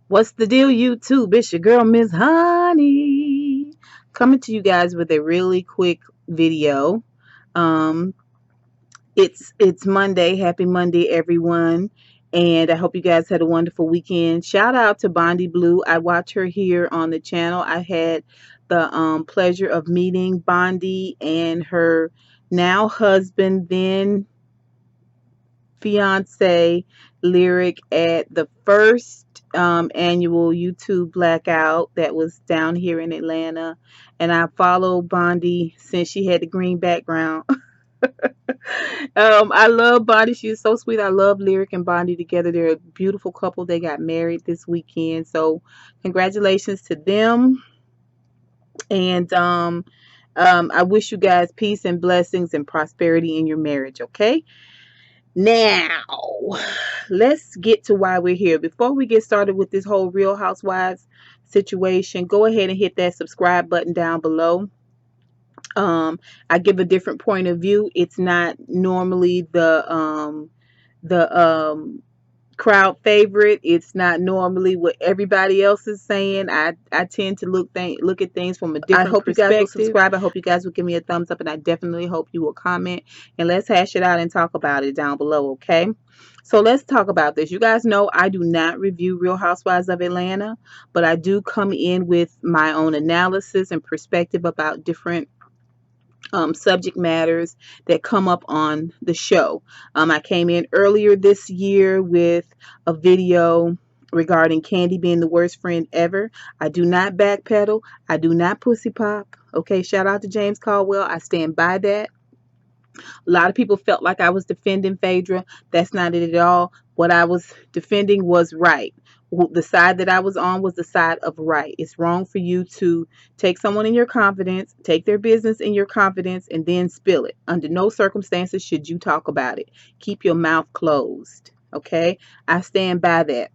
What's the deal, YouTube? It's your girl, Miss Honey, coming to you guys with a really quick video. Um, it's Monday. Happy Monday, everyone. And I hope you guys had a wonderful weekend. Shout out to Bondi Blue. I watch her here on the channel. I had the pleasure of meeting Bondi and her now husband, then fiance Lyric at the first annual YouTube blackout that was down here in Atlanta. And I followed Bondi since she had the green background. I love Bondi. She is so sweet. I love Lyric and Bondi together. They're a beautiful couple. They got married this weekend. So congratulations to them. And I wish you guys peace and blessings and prosperity in your marriage, okay? Now, let's get to why we're here. Before we get started with this whole Real Housewives situation, go ahead and hit that subscribe button down below. I give a different point of view. It's not normally the crowd favorite. It's not normally what everybody else is saying. I tend to look at things from a different perspective. I hope you guys will subscribe. I hope you guys will give me a thumbs up, and I definitely hope you will comment, and let's hash it out and talk about it down below, okay? So let's talk about this. You guys know I do not review Real Housewives of Atlanta, but I do come in with my own analysis and perspective about different subject matters that come up on the show. I came in earlier this year with a video regarding Candy being the worst friend ever. I do not backpedal. I do not pussy pop. Okay, shout out to James Caldwell. I stand by that. A lot of people felt like I was defending Phaedra. That's not it at all. What I was defending was right. The side that I was on was the side of right. It's wrong for you to take someone in your confidence, take their business in your confidence, and then spill it. Under no circumstances should you talk about it. Keep your mouth closed. Okay? I stand by that.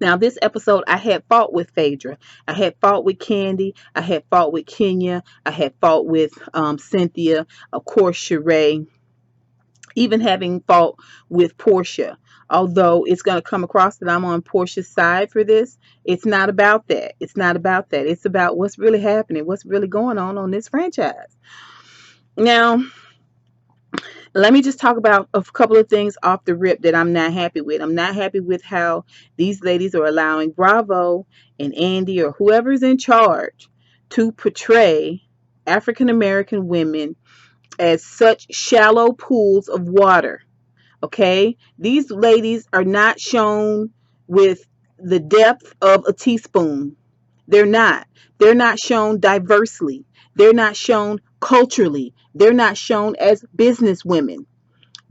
Now, this episode, I had fault with Phaedra. I had fault with Candy. I had fault with Kenya. I had fault with Cynthia. Of course, Sheree. Even having fault with Porsha. Although it's going to come across that I'm on Porsha's side for this, it's not about that. It's not about that. It's about what's really happening, what's really going on this franchise. Now, let me just talk about a couple of things off the rip that I'm not happy with. I'm not happy with how these ladies are allowing Bravo and Andy or whoever's in charge to portray African American women as such shallow pools of water. Okay? These ladies are not shown with the depth of a teaspoon. They're not. They're not shown diversely. They're not shown culturally. They're not shown as business women.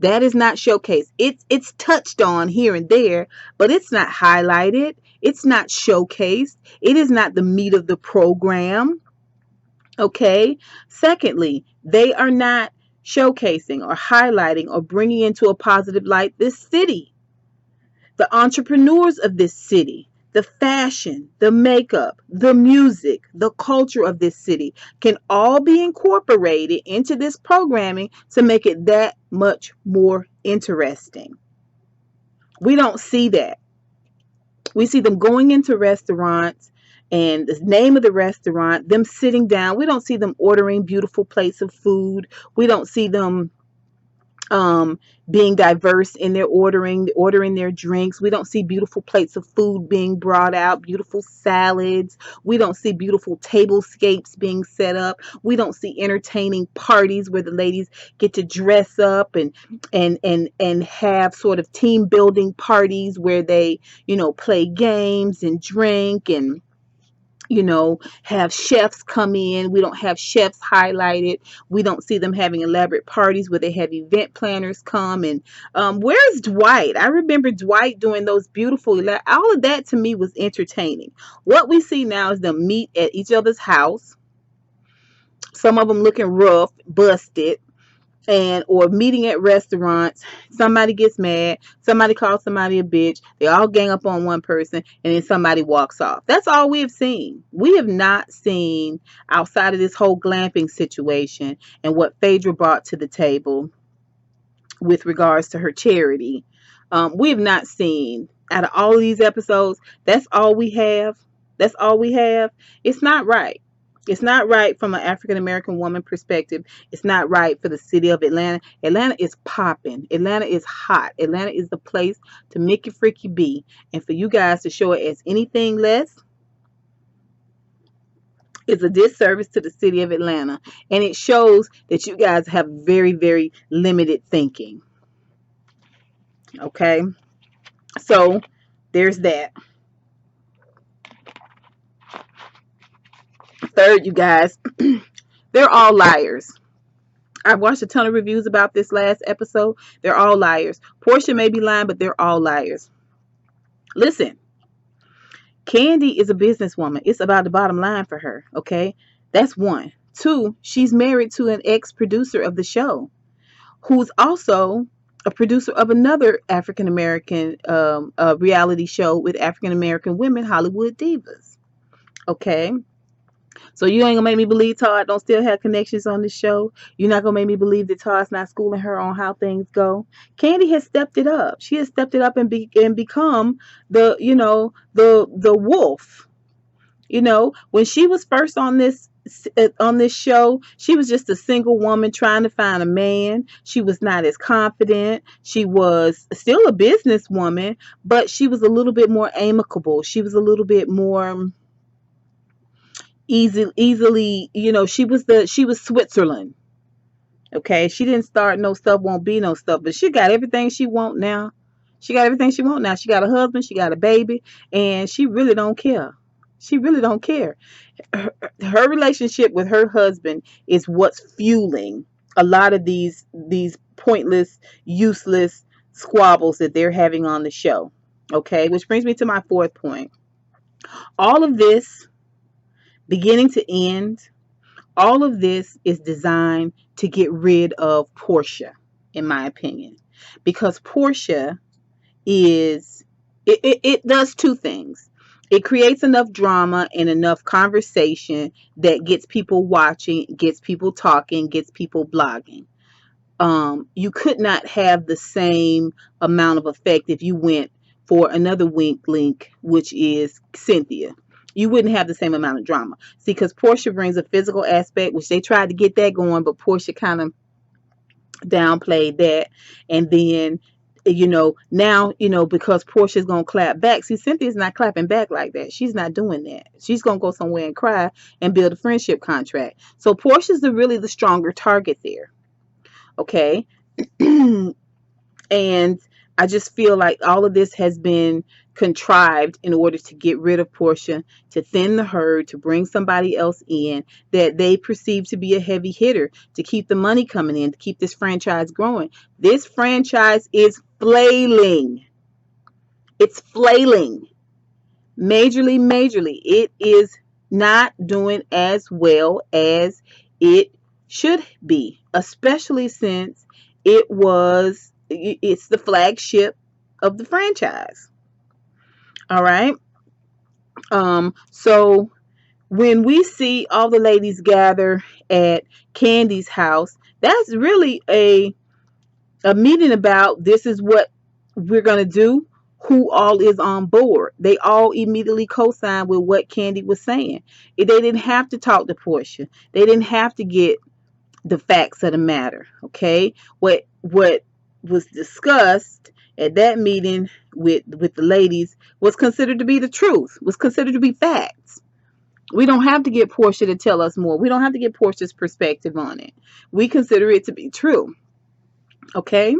That is not showcased. It's touched on here and there, but it's not highlighted. It's not showcased. It is not the meat of the program. Okay? Secondly, they are not showcasing or highlighting or bringing into a positive light this city, the entrepreneurs of this city, the fashion, the makeup, the music, the culture of this city can all be incorporated into this programming to make it that much more interesting. We don't see that. We see them going into restaurants and the name of the restaurant, them sitting down. We don't see them ordering beautiful plates of food. We don't see them being diverse in their ordering their drinks. We don't see beautiful plates of food being brought out, beautiful salads. We don't see beautiful tablescapes being set up. We don't see entertaining parties where the ladies get to dress up and have sort of team building parties where they, play games and drink and have chefs come in. We don't have chefs highlighted. We don't see them having elaborate parties where they have event planners come. And where's Dwight? I remember Dwight doing those beautiful, all of that to me was entertaining. What we see now is them meet at each other's house. Some of them looking rough, busted, or meeting at restaurants. Somebody gets mad, somebody calls somebody a bitch, they all gang up on one person, and then somebody walks off. That's all we have seen. We have not seen, outside of this whole glamping situation and what Phaedra brought to the table with regards to her charity, we have not seen Out of all of these episodes, that's all we have. That's all we have. It's not right. It's not right from an African American woman perspective. It's not right for the city of Atlanta. Atlanta is popping. Atlanta is hot. Atlanta is the place to make it freaky be. And for you guys to show it as anything less is a disservice to the city of Atlanta. And it shows that you guys have very, very limited thinking. Okay? So there's that. Third, you guys, they're all liars. I've watched a ton of reviews about this last episode. They're all liars. Porsha may be lying, but they're all liars. Listen, Kandi is a businesswoman. It's about the bottom line for her, okay? That's one. Two, she's married to an ex-producer of the show who's also a producer of another African American reality show with African American women, Hollywood Divas. Okay? So you ain't gonna make me believe Todd don't still have connections on the show. You're not gonna make me believe that Todd's not schooling her on how things go. Kandi has stepped it up. She has stepped it up and become the the wolf. When she was first on this show, she was just a single woman trying to find a man. She was not as confident. She was still a businesswoman, but she was a little bit more amicable. She was a little bit more easily, she was Switzerland. Okay, she didn't start no stuff, won't be no stuff, but she got everything she want now. She got everything she want now. She got a husband, she got a baby, and she really don't care. She really don't care. Her relationship with her husband is what's fueling a lot of these pointless, useless squabbles that they're having on the show. Okay, which brings me to my fourth point. All of this, beginning to end, all of this is designed to get rid of Porsha, in my opinion, because Porsha it does two things. It creates enough drama and enough conversation that gets people watching, gets people talking, gets people blogging. You could not have the same amount of effect if you went for another wink link, which is Cynthia. You wouldn't have the same amount of drama. See, because Porsha brings a physical aspect, which they tried to get that going, but Porsha kind of downplayed that. And then, now, because Portia's going to clap back. See, Cynthia's not clapping back like that. She's not doing that. She's going to go somewhere and cry and build a friendship contract. So Portia's really the stronger target there. Okay. And I just feel like all of this has been contrived in order to get rid of Porsha, to thin the herd, to bring somebody else in that they perceive to be a heavy hitter, to keep the money coming in, to keep this franchise growing. This franchise is flailing. It's flailing. Majorly. It is not doing as well as it should be, especially since it's the flagship of the franchise. All right. So when we see all the ladies gather at Kandi's house, that's really a meeting about this is what we're going to do, who all is on board. They all immediately co-signed with what Kandi was saying. They didn't have to talk to Porsha. They didn't have to get the facts of the matter. Okay. What was discussed at that meeting with the ladies was considered to be the truth, was considered to be facts. We don't have to get Porsha to tell us more. We don't have to get Porsha's perspective on it. We consider it to be true. Okay?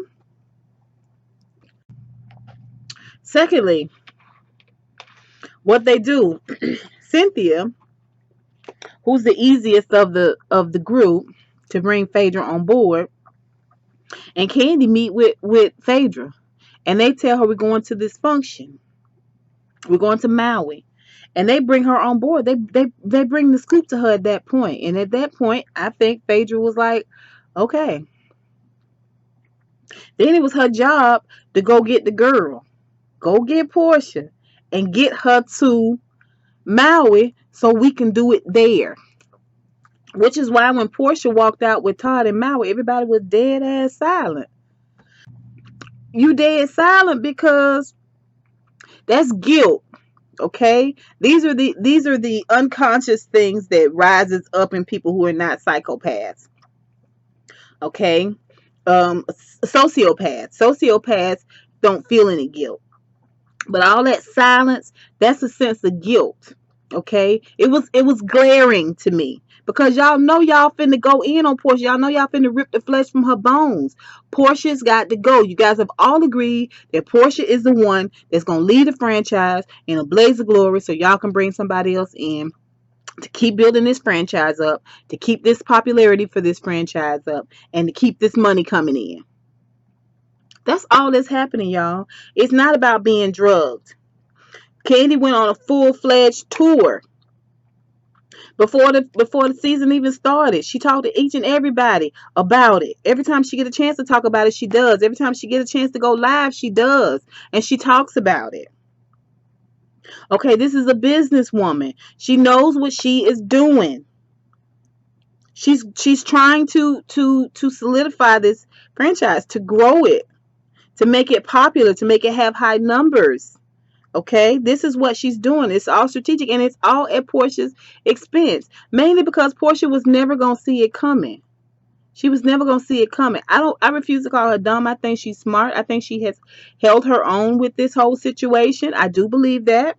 Secondly, what they do, Cynthia, who's the easiest of the group to bring Phaedra on board, and Kandi meet with Phaedra. And they tell her, we're going to this function. We're going to Maui. And they bring her on board. They bring the scoop to her at that point. And at that point, I think Phaedra was like, okay. Then it was her job to go get the girl. Go get Porsha. And get her to Maui so we can do it there. Which is why when Porsha walked out with Todd in Maui, everybody was dead ass silent. You dead silent because That's guilt. Okay, these are the unconscious things that rises up in people who are not psychopaths. Okay, sociopaths don't feel any guilt, but all that silence, that's a sense of guilt. Okay, it was glaring to me because y'all know y'all finna go in on Porsha. Y'all know y'all finna rip the flesh from her bones. Porsha's got to go. You guys have all agreed that Porsha is the one that's gonna lead the franchise in a blaze of glory, so y'all can bring somebody else in to keep building this franchise up, to keep this popularity for this franchise up, and to keep this money coming in. That's all that's happening, y'all. It's not about being drugged. Candy went on a full-fledged tour before the season even started. She talked to each and everybody about it. Every time she get a chance to talk about it, she does. Every time she get a chance to go live, she does. And she talks about it. Okay, this is a businesswoman. She knows what she is doing. She's trying to solidify this franchise, to grow it, to make it popular, to make it have high numbers. Okay, this is what she's doing. It's all strategic, and it's all at Porsha's expense, mainly because Porsha was never gonna see it coming. She was never gonna see it coming. I refuse to call her dumb. I think she's smart. I think she has held her own with this whole situation. I do believe that.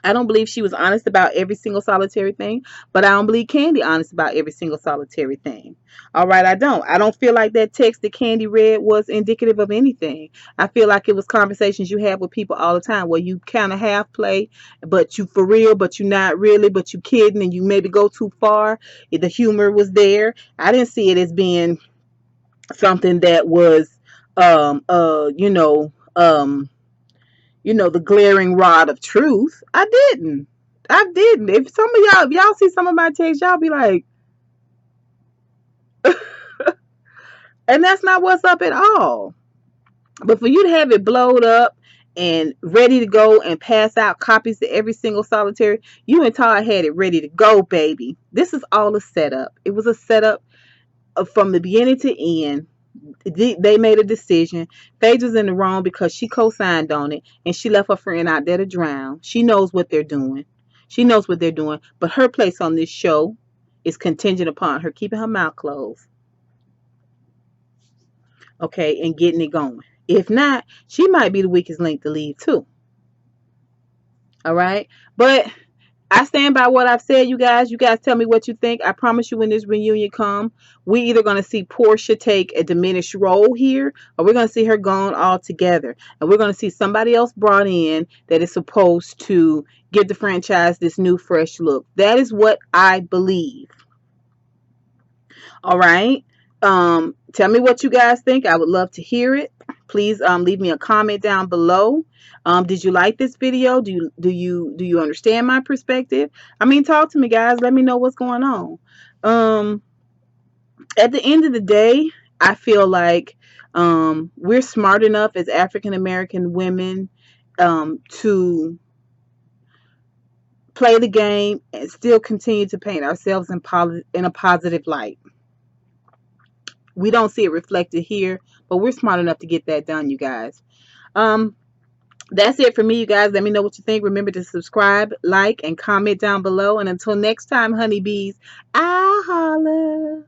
I don't believe she was honest about every single solitary thing, but I don't believe Candy honest about every single solitary thing. All right, I don't. I don't feel like that text that Candy read was indicative of anything. I feel like it was conversations you have with people all the time where you kind of half play, but you for real, but you not really, but you kidding, and you maybe go too far. The humor was there. I didn't see it as being something that was, um, uh, you know, um, the glaring rod of truth. I didn't. I didn't. If y'all see some of my texts, y'all be like, and that's not what's up at all. But for you to have it blowed up and ready to go and pass out copies to every single solitary, you and Todd had it ready to go, baby. This is all a setup. It was a setup from the beginning to end. They made a decision. Paige was in the wrong because she co-signed on it and she left her friend out there to drown. She knows what they're doing. She knows what they're doing. But her place on this show is contingent upon her keeping her mouth closed. Okay, and getting it going. If not, she might be the weakest link to leave too. All right. But I stand by what I've said, you guys. You guys tell me what you think. I promise you when this reunion come, we either going to see Porsha take a diminished role here, or we're going to see her gone altogether. And we're going to see somebody else brought in that is supposed to give the franchise this new, fresh look. That is what I believe. All right. Tell me what you guys think. I would love to hear it. Please leave me a comment down below. Did you like this video? Do you understand my perspective? I mean, talk to me, guys. Let me know what's going on. At the end of the day, I feel like we're smart enough as African American women to play the game and still continue to paint ourselves in a positive light. We don't see it reflected here, but we're smart enough to get that done, you guys. That's it for me, you guys. Let me know what you think. Remember to subscribe, like, and comment down below. And until next time, honeybees, I'll holler.